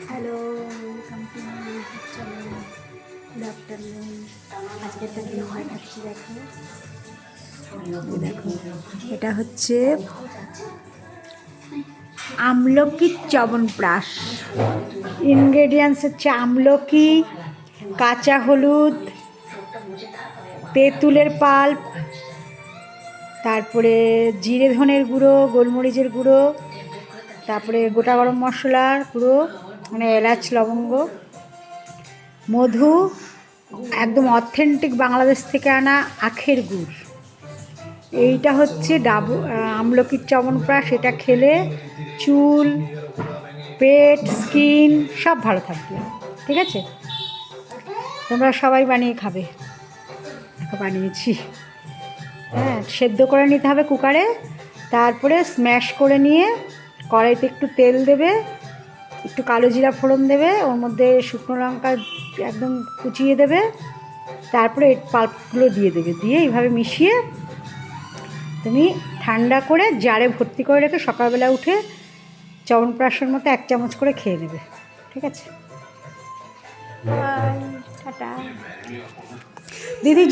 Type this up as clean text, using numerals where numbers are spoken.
Hello, welcome to my YouTube channel. Good afternoon. আজকে একটা video দেখাচ্ছি। দেখো, এটা হচ্ছে আমলকির চ্যবনপ্রাশ। ইনগ্রেডিয়েন্টস হচ্ছে আমলকি, কাঁচা হলুদ, তেঁতুলের পাল্প, তারপরে জিরে ধনের গুঁড়ো, গোলমরিচের গুঁড়ো, তারপরে গোটা গরম মশলার গুঁড়ো, মানে এলাচ লবঙ্গ, মধু, একদম অথেন্টিক বাংলাদেশ থেকে আনা আখের গুড়। এইটা হচ্ছে আমলকির চ্যবনপ্রাশ। এটা খেলে চুল, পেট, স্কিন সব ভালো থাকবে। ঠিক আছে, তোমরা সবাই বানিয়ে খাবে। দেখো বানিয়েছি। হ্যাঁ, সেদ্ধ করে নিতে হবে কুকারে, তারপরে স্ম্যাশ করে নিয়ে কড়াইতে একটু তেল দেবে, একটু কালো জিরা ফোড়ন দেবে, ওর মধ্যে শুকনো লঙ্কা একদম কুচিয়ে দেবে, তারপরে পাল্পগুলো দিয়ে দেবে, দিয়ে এইভাবে মিশিয়ে তুমি ঠান্ডা করে জারে ভর্তি করে রেখে সকালবেলা উঠে চ্যবনপ্রাশের মতো 1 চামচ করে খেয়ে নেবে। ঠিক আছে, বাই, টাটা। দিদি।